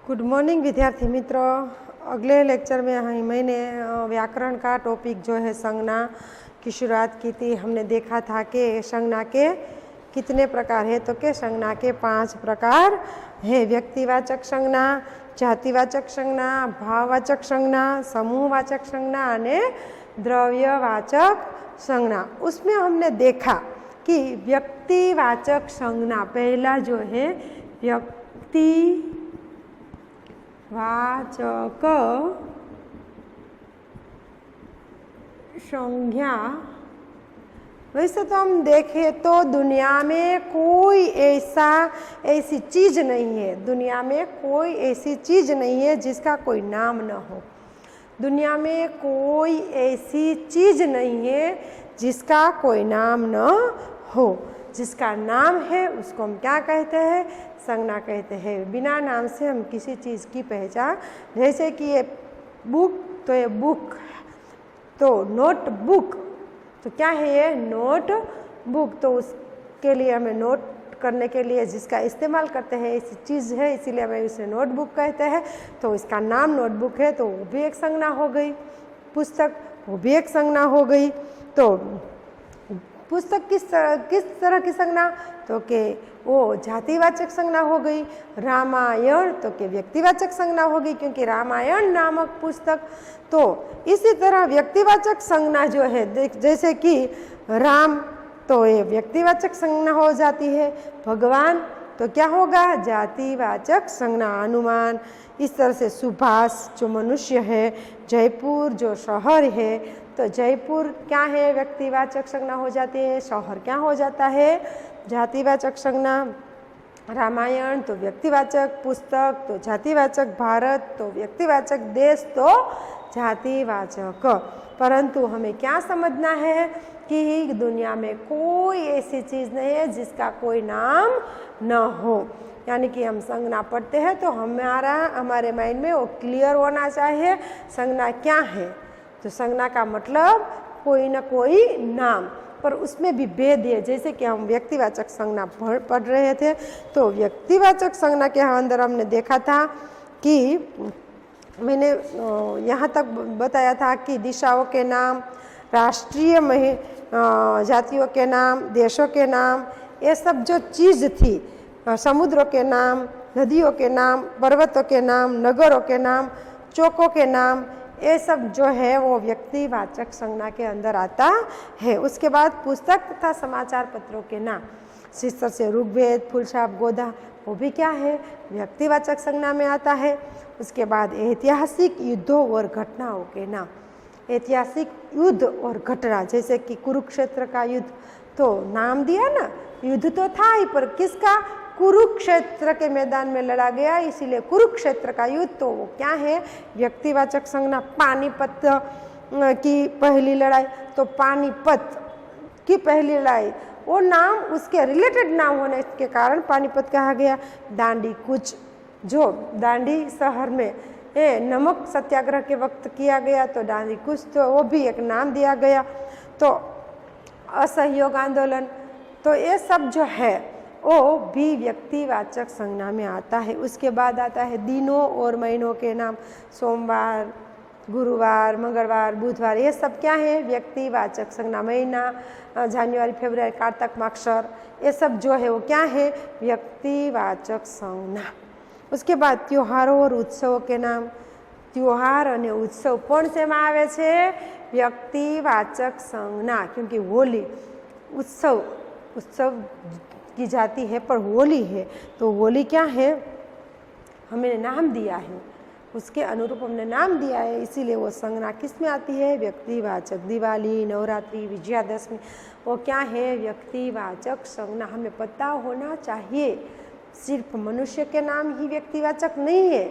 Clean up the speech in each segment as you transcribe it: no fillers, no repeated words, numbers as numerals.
Good morning विद्यार्थी मित्रों। अगले लेक्चर में मैंने व्याकरण का टॉपिक जो है संज्ञा की शुरुआत की थी। हमने देखा था कि संज्ञा के कितने प्रकार है, तो के संज्ञा के 5 प्रकार है। व्यक्तिवाचक संज्ञा, जातिवाचक संज्ञा, भाववाचक संज्ञा, समूहवाचक संज्ञा और द्रव्यवाचक संज्ञा। उसमें हमने देखा कि व्यक्तिवाचक संज्ञा पहला जो है व्यक्तिवाचक संज्ञा। वैसे तो हम देखें तो दुनिया में कोई ऐसी चीज नहीं है, दुनिया में कोई ऐसी चीज नहीं है जिसका कोई नाम न हो। दुनिया में कोई ऐसी चीज नहीं है जिसका कोई नाम न हो। जिसका नाम है उसको हम क्या कहते हैं? संज्ञा कहते हैं। बिना नाम से हम किसी चीज़ की पहचान, जैसे कि ये बुक, तो ये बुक, तो नोट बुक, तो क्या है ये? Note book. तो उसके लिए हमें नोट करने के लिए जिसका इस्तेमाल करते हैं ऐसी चीज़ है, इसीलिए हमें उसे नोटबुक कहते हैं। तो इसका नाम नोटबुक है, तो वो भी एक संज्ञा हो गई। पुस्तक, वो भी एक संज्ञा हो गई। तो पुस्तक किस तरह की संज्ञा? तो के वो जातिवाचक संज्ञा हो गई। रामायण तो के व्यक्तिवाचक संज्ञा हो गई, क्योंकि रामायण नामक पुस्तक। तो इसी तरह व्यक्तिवाचक संज्ञा जो है, जैसे कि राम, तो ये व्यक्तिवाचक संज्ञा हो जाती है। भगवान तो क्या होगा? जातिवाचक संज्ञा। हनुमान, इस तरह से सुभाष जो मनुष्य है, जयपुर जो शहर है, तो जयपुर क्या है? व्यक्तिवाचक संज्ञा हो जाती है। शहर क्या हो जाता है? जातिवाचक संज्ञा। रामायण तो व्यक्तिवाचक, पुस्तक तो जातिवाचक, भारत तो व्यक्तिवाचक, देश तो जातिवाचक। परंतु हमें क्या समझना है कि दुनिया में कोई ऐसी चीज़ नहीं है जिसका कोई नाम न हो। यानी कि हम संज्ञा पढ़ते हैं तो हमारे माइंड में वो क्लियर होना चाहिए संज्ञा क्या है। तो संज्ञा का मतलब कोई न कोई नाम, पर उसमें भी भेद है। जैसे कि हम व्यक्तिवाचक संज्ञा पढ़ रहे थे, तो व्यक्तिवाचक संज्ञा के अंदर हमने देखा था कि मैंने यहाँ तक बताया था कि दिशाओं के नाम, राष्ट्रीय जातियों के नाम, देशों के नाम, ये सब जो चीज़ थी, समुद्रों के नाम, नदियों के नाम, पर्वतों के नाम, नगरों के नाम, चौकों के नाम, ये सब जो है वो व्यक्तिवाचक संज्ञा के अंदर आता है। उसके बाद पुस्तक तथा समाचार पत्रों के नाम, शीर्षक से ऋग्वेद, फुलछाप, गोदा, वो भी क्या है? व्यक्तिवाचक संज्ञा में आता है। उसके बाद ऐतिहासिक युद्धों और घटनाओं के नाम, ऐतिहासिक युद्ध और घटना, जैसे कि कुरुक्षेत्र का युद्ध, तो नाम दिया ना, युद्ध तो था ही, पर किसका? कुरुक्षेत्र के मैदान में लड़ा गया, इसीलिए कुरुक्षेत्र का युद्ध। तो वो क्या है? व्यक्तिवाचक संज्ञा। पानीपत की पहली लड़ाई, तो पानीपत की पहली लड़ाई, वो नाम उसके रिलेटेड नाम होने के कारण पानीपत कहा गया। दांडी कूच, जो दांडी शहर में नमक सत्याग्रह के वक्त किया गया, तो दांडी कूच, तो वो भी एक नाम दिया गया। तो असहयोग आंदोलन, तो ये सब जो है वो भी व्यक्तिवाचक संज्ञा में आता है। उसके बाद आता है दिनों और महीनों के नाम, सोमवार, गुरुवार, मंगलवार, बुधवार, ये सब क्या है? व्यक्तिवाचक संज्ञा। महीना, जनवरी, फरवरी, कार्तिक, मार्गशीर, ये सब जो है वो क्या है? व्यक्तिवाचक संज्ञा। उसके बाद त्योहारों और उत्सवों के नाम, त्योहार और उत्सव पण सेमां आवे छे? व्यक्तिवाचक संज्ञा, क्योंकि होली उत्सव की जाती है, पर होली है, तो होली क्या है? हमने नाम दिया है, उसके अनुरूप हमने नाम दिया है, इसीलिए वो संज्ञा किस में आती है? व्यक्तिवाचक। दिवाली, नवरात्रि, विजयादशमी, वो क्या है? व्यक्तिवाचक संज्ञा। हमें पता होना चाहिए सिर्फ मनुष्य के नाम ही व्यक्तिवाचक नहीं है,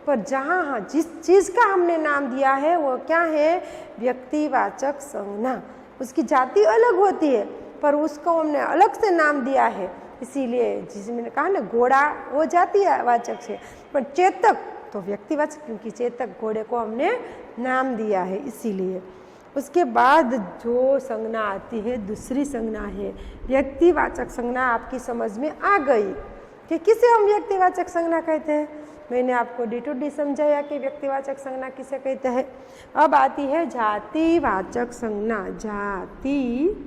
पर जहाँ जिस चीज़ का हमने नाम दिया है वो क्या है? व्यक्तिवाचक संज्ञा। उसकी जाति अलग होती है, पर उसको हमने अलग से नाम दिया है, इसीलिए जिसे मैंने कहा ना, घोड़ा वो जातिवाचक है, पर चेतक तो व्यक्तिवाचक, क्योंकि चेतक घोड़े को हमने नाम दिया है, इसीलिए। उसके बाद जो संज्ञा आती है, दूसरी संज्ञा है व्यक्तिवाचक संज्ञा। आपकी समझ में आ गई कि किसे हम व्यक्तिवाचक संज्ञा कहते हैं। मैंने आपको डी टू डी समझाया कि व्यक्तिवाचक संज्ञा किसे कहते हैं। अब आती है जातिवाचक संज्ञा। जातिवाचक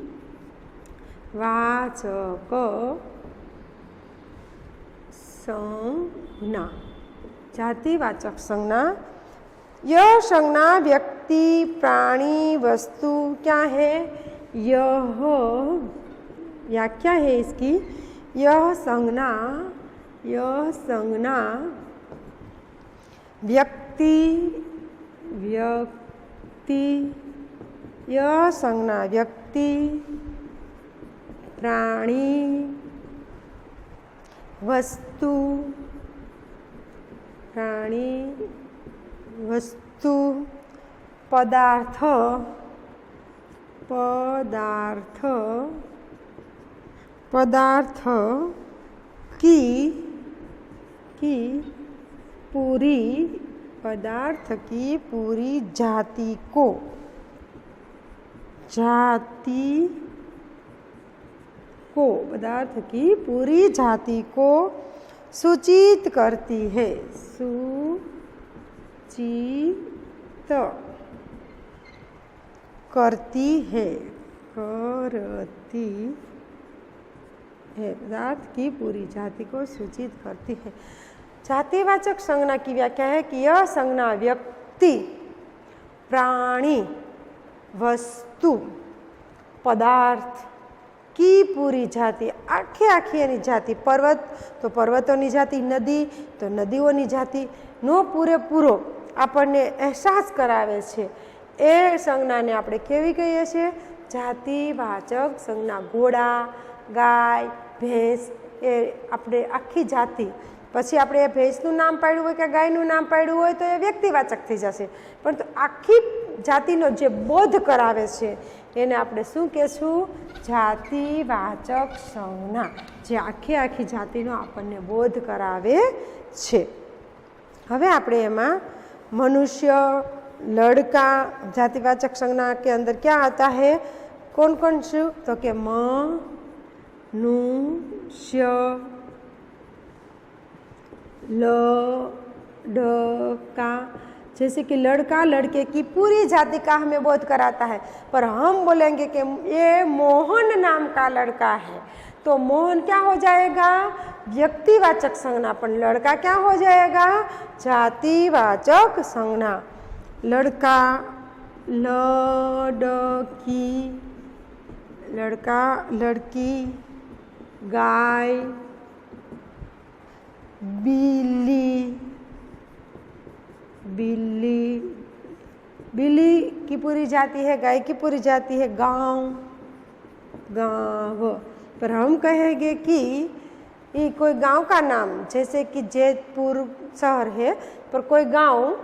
संज्ञा। जातिवाचक संज्ञा, यह संज्ञा व्यक्ति, प्राणी, वस्तु क्या है, यह व्याख्या है इसकी। यह संज्ञा व्यक्ति, यह संज्ञा व्यक्ति, प्राणी, वस्तु, पदार्थ की पूरी जाति को पदार्थ की पूरी जाति को सूचित करती है। पदार्थ की पूरी जाति को सूचित करती है। जातिवाचक संज्ञा की व्याख्या है कि यह संज्ञा व्यक्ति, प्राणी, वस्तु, पदार्थ की પૂરી જાતિ, આખી એની જાતિ, પર્વત તો પર્વતોની જાતિ, નદી તો નદીઓની જાતિનો પૂરેપૂરો આપણને અહેસાસ કરાવે છે એ સંજ્ઞાને આપણે કેવી કહીએ છીએ? જાતિવાચક સંજ્ઞા. ઘોડા, ગાય, ભેંસ એ આપણે આખી જાતિ. પછી આપણે એ ભેંસનું નામ પાડ્યું હોય કે ગાયનું નામ પાડ્યું હોય તો એ વ્યક્તિવાચક થઈ જશે, પરંતુ આખી જાતિનો જે બોધ કરાવે છે એને આપણે શું કહેશું? જાતિવાચક સંજ્ઞા, જે આખી જાતિનો આપણને બોધ કરાવે છે. હવે આપણે એમાં मनुष्य, लड़का, जातिवाचक संज्ञा के अंदर क्या आता है? कौन कौन से? तो के मनुष्य, लड़का. जैसे कि लड़का लड़के की पूरी जाति का हमें बोध कराता है, पर हम बोलेंगे कि ये मोहन नाम का लड़का है तो मोहन क्या हो जाएगा? व्यक्तिवाचक संज्ञा. पर लड़का क्या हो जाएगा? जातिवाचक संज्ञा. लड़का, लड़की, लड़का लड़की, गाय, बिल्ली, बिल्ली की पूरी जाति है, गाय की पूरी जाति है गांव. पर हम कहेंगे कि ये कोई गांव का नाम, जैसे कि जैतपुर शहर है, पर कोई गांव,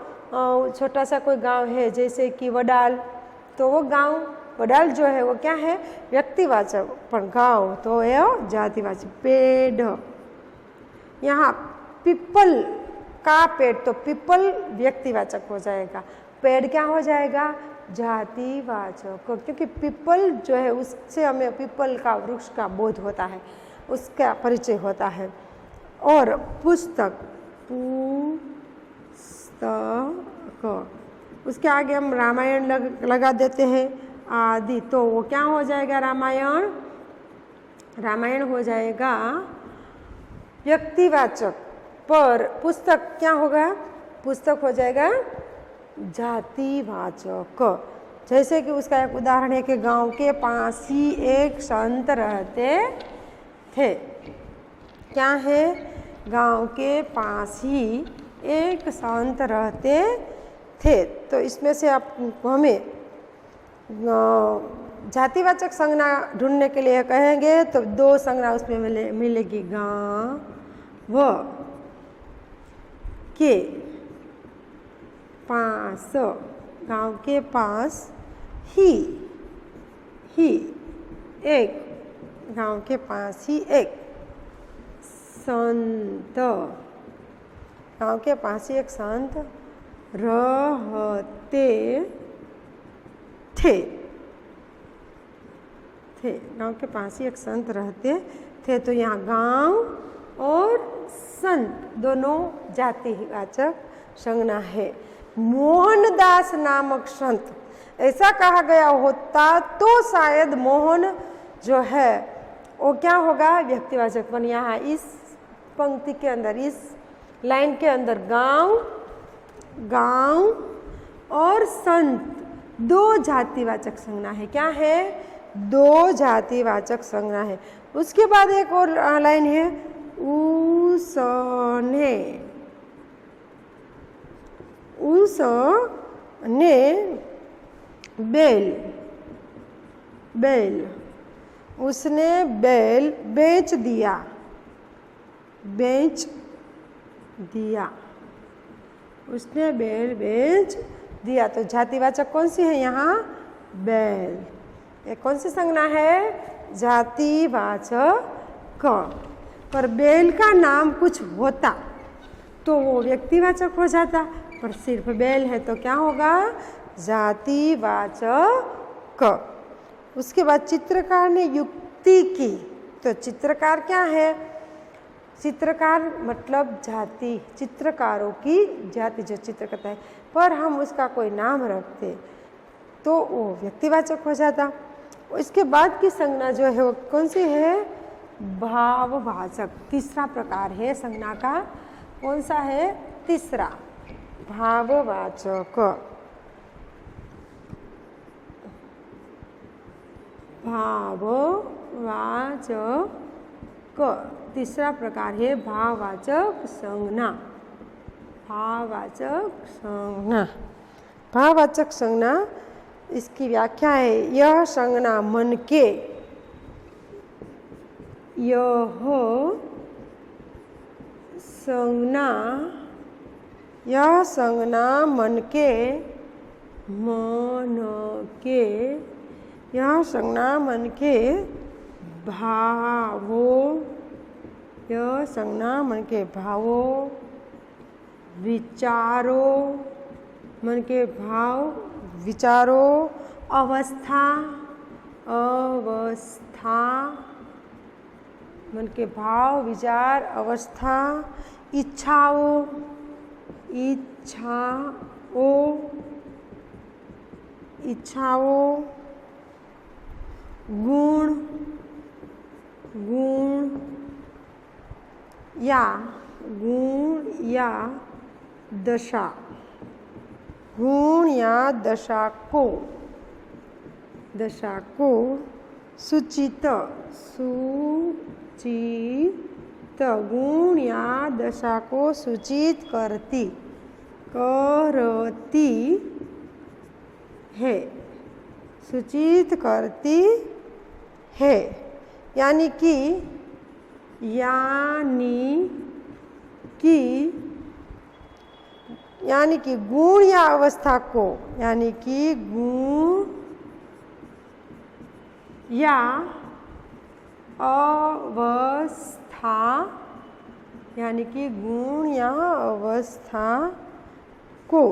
छोटा सा कोई गांव है जैसे कि वडाल, तो वो गांव वडाल जो है वो क्या है? व्यक्तिवाचक. पर गांव तो ये जातिवाचक. पेड़, यहाँ पीपल का पेड़, तो पीपल व्यक्तिवाचक हो जाएगा, पेड़ क्या हो जाएगा? जातिवाचक. क्योंकि पीपल जो है उससे हमें पीपल का वृक्ष का बोध होता है, उसका परिचय होता है. और पुस्तक, उसके आगे हम रामायण लगा देते हैं आदि, तो वो क्या हो जाएगा? रामायण हो जाएगा व्यक्तिवाचक. पर पुस्तक क्या होगा? पुस्तक हो जाएगा जातिवाचक. जैसे कि उसका एक उदाहरण है कि गांव के पास ही एक संत रहते थे. क्या है? गांव के पास ही एक संत रहते थे. तो इसमें से आप हमें जातिवाचक संज्ञा ढूंढने के लिए कहेंगे तो दो संज्ञा उसमें मिलेगी. गांव के पास, गांव के पास ही एक, गांव के पास ही एक संत, गांव के पास ही एक संत रहते थे. गांव के पास ही एक संत रहते थे. तो यहाँ गांव और संत दोनों जातिवाचक संज्ञा है। मोहनदास नामक संत, ऐसा कहा गया होता तो शायद मोहन जो है वो क्या होगा, व्यक्तिवाचक। पर यहाँ इस पंक्ति के अंदर, इस लाइन के अंदर गांव और संत दो जातिवाचक संज्ञा है। क्या है? दो जातिवाचक संज्ञा है। उसके बाद एक और लाइन है, उसने बैल उसने बैल बेच दिया। उसने बैल बेच दिया। तो जातिवाचक कौन सी है यहाँ? बैल। ये कौन सी संज्ञा है? जातिवाचक। पर बैल का नाम कुछ होता तो वो व्यक्तिवाचक हो जाता, पर सिर्फ बैल है तो क्या होगा? जातिवाचक। उसके बाद चित्रकार ने युक्ति की। तो चित्रकार क्या है? चित्रकार मतलब जाति, चित्रकारों की जाति जो चित्र करता है, पर हम उसका कोई नाम रखते तो वो व्यक्तिवाचक हो जाता। इसके बाद की संज्ञा जो है वो कौन सी है? भाववाचक। तीसरा प्रकार है संज्ञा का। कौन सा है? तीसरा, भाववाचक। तीसरा प्रकार है भाववाचक संज्ञा। भाववाचक संज्ञा, इसकी व्याख्या है, यह संज्ञा मन के, मन के भावों, विचारों, अवस्था, मन के भाव, विचार, अवस्था, इच्छाओं, गुण या दशा को सूचित गुण या दशा को सूचित करती है। यानी कि गुण या अवस्था को,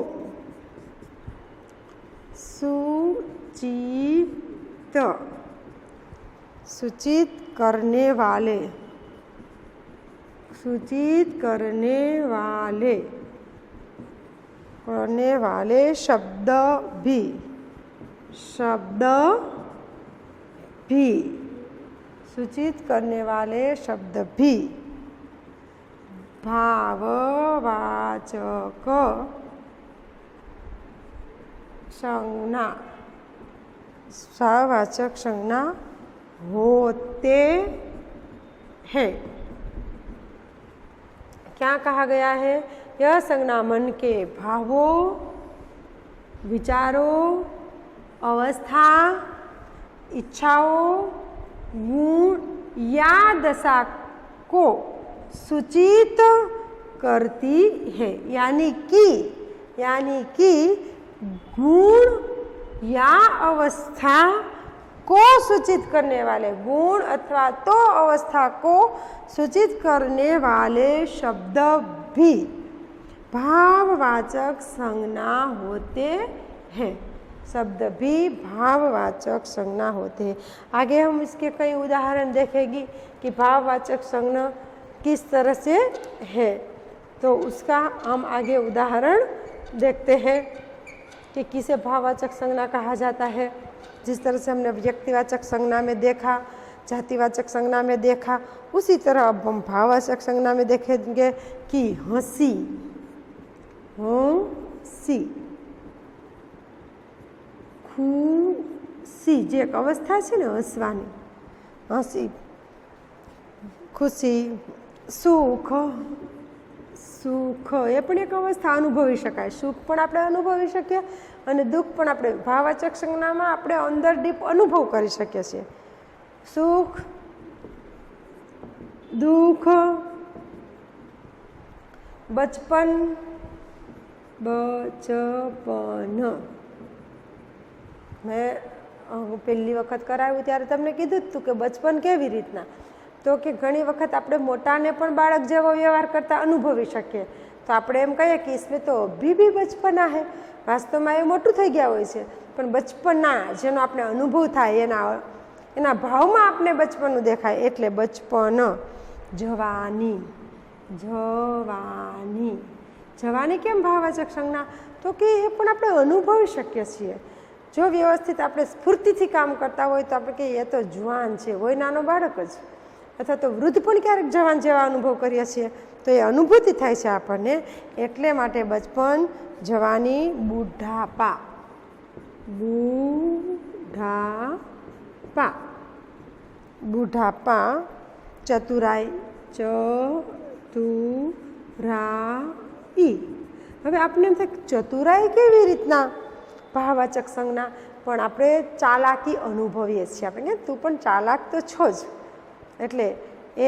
सूचित करने वाले शब्द भी भाववाचक संज्ञा होते हैं। क्या कहा गया है? यह संज्ञा मन के भावों, विचारों, अवस्था, इच्छाओं, गुण या दशा को सूचित करती है। यानी कि गुण या अवस्था को सूचित करने वाले, गुण अथवा तो अवस्था को सूचित करने वाले शब्द भी भाववाचक संज्ञा होते हैं। शब्द भी भाववाचक संज्ञा होते हैं। आगे हम इसके कई उदाहरण देखेंगे कि भाववाचक संज्ञा किस तरह से है। तो उसका हम आगे उदाहरण देखते हैं कि किसे भाववाचक संज्ञा कहा जाता है। जिस तरह से हमने व्यक्तिवाचक संज्ञा में देखा, जातिवाचक संज्ञा में देखा, उसी तरह अब हम भाववाचक संज्ञा में देखेंगे कि हंसी, हंसी, खुशी, જે એક અવસ્થા છે ને હસવાની, હસી, ખુશી, સુખ, સુખ એ પણ એક અવસ્થા અનુભવી શકાય। સુખ પણ આપણે અનુભવી શકીએ અને દુઃખ પણ આપણે ભાવવાચક સંજ્ઞામાં આપણે અંદર ડીપ અનુભવ કરી શકીએ છીએ। સુખ, દુઃખ, બચપન, બચપન। મેં પહેલી વખત કરાવ્યું ત્યારે તમને કીધું જ હતું કે બચપન કેવી રીતના, તો કે ઘણી વખત આપણે મોટાને પણ બાળક જેવો વ્યવહાર કરતા અનુભવી શકીએ। તો આપણે એમ કહીએ કે इसमें तो अभी भी बचपना है, વાસ્તવમાં એ મોટું થઈ ગયા હોય છે, પણ બચપના જેનો આપણે અનુભવ થાય એના ભાવમાં આપણે બચપનનું દેખાય, એટલે બચપન। જવાની, જવાની, જવાની કેમ ભાવવાચક સંજ્ઞા, તો કે એ પણ આપણે અનુભવી શકીએ છીએ। જો વ્યવસ્થિત આપણે સ્ફૂર્તિથી કામ કરતા હોય તો આપણે કહીએ એ તો જુવાન છે, હોય નાનો બાળક જ, અથવા તો વૃદ્ધ પણ ક્યારેક જવાન જેવા અનુભવ કરીએ છીએ, તો એ અનુભૂતિ થાય છે આપણને। એટલે માટે બચપન, જવાની, બુઢાપા, બુઢાપા, બુઢાપા, ચતુરાઈ, ચતુરાઈ। હવે આપણે એમ થાય ચતુરાઈ કેવી રીતના ભાવવાચક સંજ્ઞા, પણ આપણે ચાલાકી અનુભવીએ છીએ। આપણે કે તું પણ ચાલાક તો છો જ, એટલે એ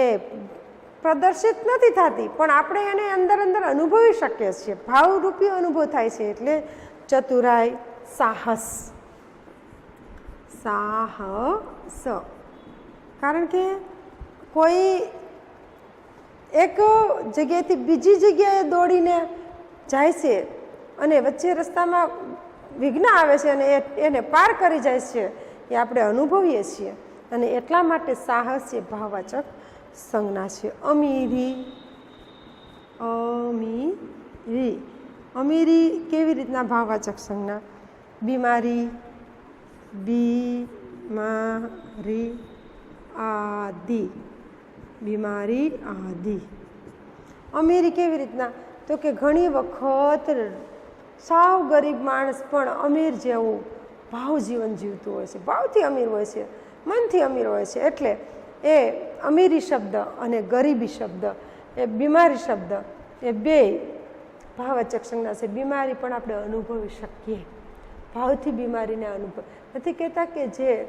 પ્રદર્શિત નથી થતી પણ આપણે એને અંદર અંદર અનુભવી શકીએ છીએ, ભાવરૂપી અનુભવ થાય છે, એટલે ચતુરાઈ, સાહસ, સાહસ। કારણ કે કોઈ એક જગ્યાએથી બીજી જગ્યાએ દોડીને જાય છે અને વચ્ચે રસ્તામાં વિઘ્ન આવે છે અને એને પાર કરી જાય છે, એ આપણે અનુભવીએ છીએ, અને એટલા માટે સાહસ એ ભાવવાચક સંજ્ઞા છે। અમીરી, અમીરી, અમીરી કેવી રીતના ભાવવાચક સંજ્ઞા, બીમારી, બીમારી, આદિ, બીમારી, આદિ। અમીરી કેવી રીતના, તો કે ઘણી વખત સાવ ગરીબ માણસ પણ અમીર જેવું ભાવ જીવન જીવતું હોય છે, ભાવથી અમીર હોય છે, મનથી અમીર હોય છે, એટલે એ અમીરી શબ્દ અને ગરીબી શબ્દ, એ બીમારી શબ્દ, એ બે ભાવવાચક સંજ્ઞા છે। બીમારી પણ આપણે અનુભવી શકીએ, ભાવથી બીમારીને અનુભવ નથી કહેતા કે જે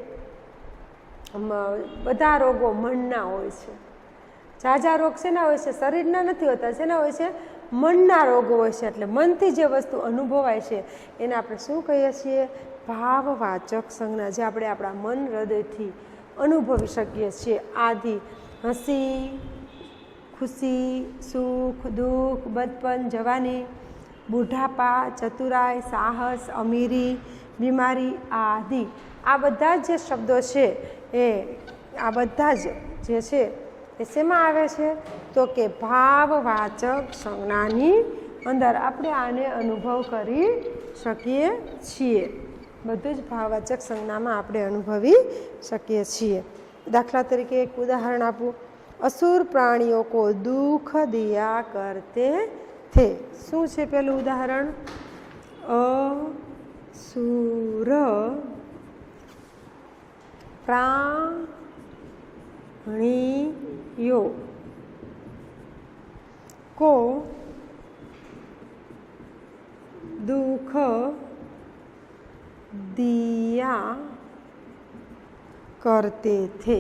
બધા રોગો મનના હોય છે, ઝાઝા રોગ શેના હોય છે, શરીરના નથી હોતા, શેના હોય છે, મનના રોગો હોય છે। એટલે મનથી જે વસ્તુ અનુભવાય છે એને આપણે શું કહીએ છીએ, ભાવવાચક સંજ્ઞા, જે આપણે આપણા મન હૃદયથી અનુભવી શકીએ છીએ। આદિ, હસી, ખુશી, સુખ, દુઃખ, બચપન, જવાની, બુઢાપા, ચતુરાઈ, સાહસ, અમીરી, બીમારી, આદિ। આ બધા જે શબ્દો છે એ આ બધા જ જે છે એ શેમાં આવે છે, તો કે ભાવવાચક સંજ્ઞાની અંદર આપણે આને અનુભવ કરી શકીએ છીએ। બધું જ ભાવવાચક સંજ્ઞામાં આપણે અનુભવી શકીએ છીએ। દાખલા તરીકે એક ઉદાહરણ આપું, असुर प्राणियों को दुख दिया करते थे। શું છે પેલું ઉદાહરણ, असुर प्राणियों को दुख दिया करते थे,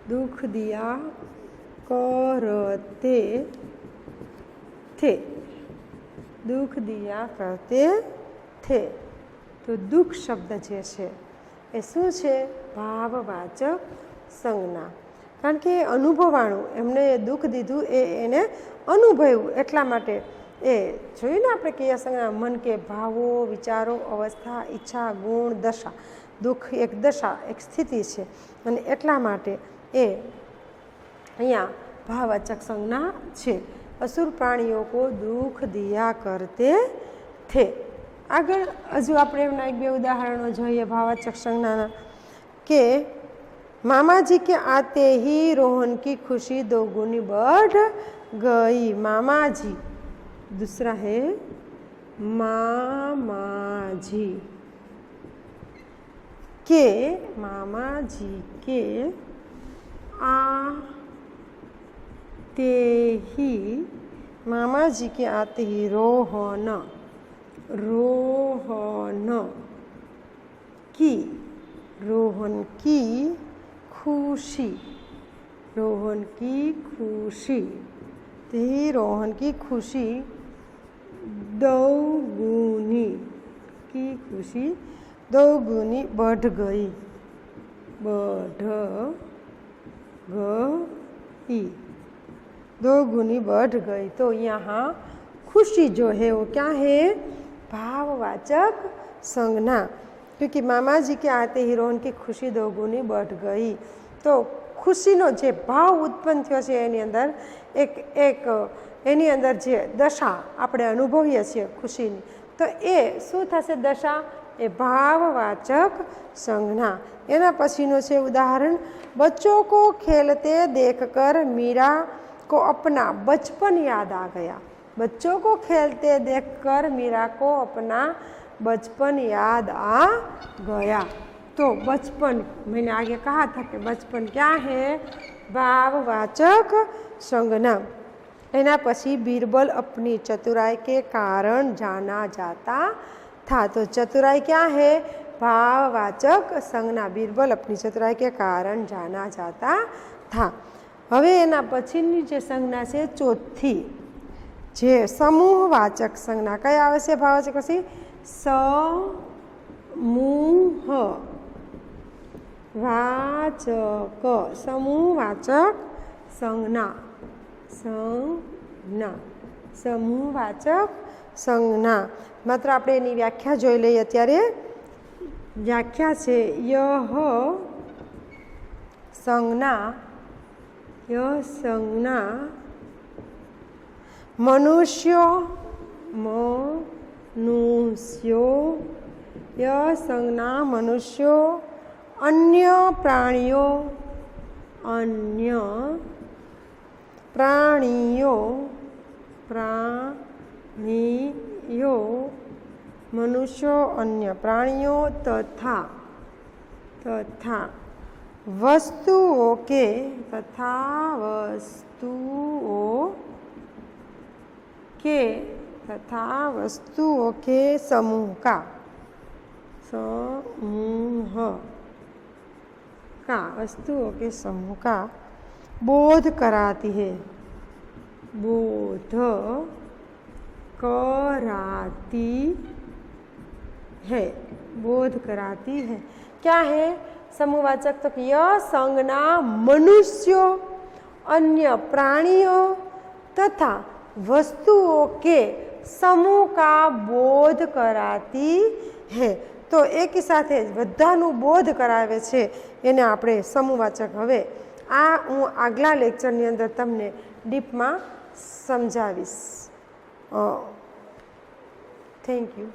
दुख दिया करते थे, दुख दिया करते थे। तो दुख शब्द जे छे ए शुं छे, भाववाचक संज्ञा, कारण के अनुभवाणु एमने दुख दीधुं एने अनुभव्युं, एटला माटे ए जोयुं ने आपणे कया संज्ञा, मन के भावो, विचारो, अवस्था, इच्छा, गुण, दशा। दुख एक दशा, एक स्थिति छे, अने एटला माटे ए अहींया भाववाचक संज्ञा छे। असुर प्राणियों को दुख दिया करते थे। आगळ हजू आपणे एमना एक बे उदाहरणों जोईए भाववाचक संज्ञाना के मामा जी के आते ही रोहन की खुशी दो गुनी बढ़ गई। मामा जी, दूसरा है मामा जी के, मामा जी के आते ही, मामा जी के आते ही रोहन, रोहन की, रोहन की खुशी, रोहन की खुशी, ते रोहन की खुशी दोगुनी, की खुशी दोगुनी बढ़ गई, बढ़ गई, दोगुनी बढ़ गई। तो यहाँ खुशी जो है वो क्या है? भाववाचक संज्ञा, क्योंकि मामा जी के आते ही रोहन की खुशी दोगुनी बढ़ गई। तो खुशीनो जे भाव उत्पन्न थयो छे एनी अंदर एनी अंदर जे दशा आपणे अनुभवीए छीए खुशीनी, तो ए शुं थशे? दशा ए भाववाचक संज्ञा। एना पछीनो छे उदाहरण, बच्चों को खेलते देखकर मीरा को अपना बचपन याद आ गया। बच्चों को खेलते देखकर मीरा को अपना बचपन याद आ गया। तो बचपन, मैंने आगे कहा था कि बचपन क्या है? भाववाचक संज्ञा। एना पछी बीरबल अपनी चतुराई के कारण जाना जाता था। तो चतुराई क्या है? भाववाचक संज्ञा। बीरबल अपनी चतुराई के कारण जाना जाता था। हवे एना पछीनी जे संज्ञा छे चौथी, जे समूहवाचक संज्ञा। कई आवे छे भाववाचक पछी? समूह वाचक, समूहवाचक संज्ञा, संज्ञा, समूहवाचक संज्ञा। मात्र આપણે એની વ્યાખ્યા જોઈ લઈએ અત્યારે। વ્યાખ્યા છે यह संज्ञा, यह संज्ञा मनुष्यों, मनुष्यों, यह संज्ञा मनुष्यों, अन्य प्राणियों, अन्य प्राणियों, प्राणियों, मनुष्यों, अन्य प्राणियों तथा, तथा वस्तुओं के, तथा वस्तुओं के, तथा वस्तुओं के समूह का, समूह का, वस्तुओं के समूह का बोध कराती है, बोध कराती है, बोध कराती है। क्या है समूहवाचक? तो यह संज्ञा मनुष्यों, अन्य प्राणियों तथा वस्तुओं के समूह का बोध कराती है। तो एक ही साथे बधानु बोध करावे छे एने आपणे समूहवाचक। हवे आ हूँ आगला लेक्चरनी अंदर तमने डीपमां समजावीश। Thank you.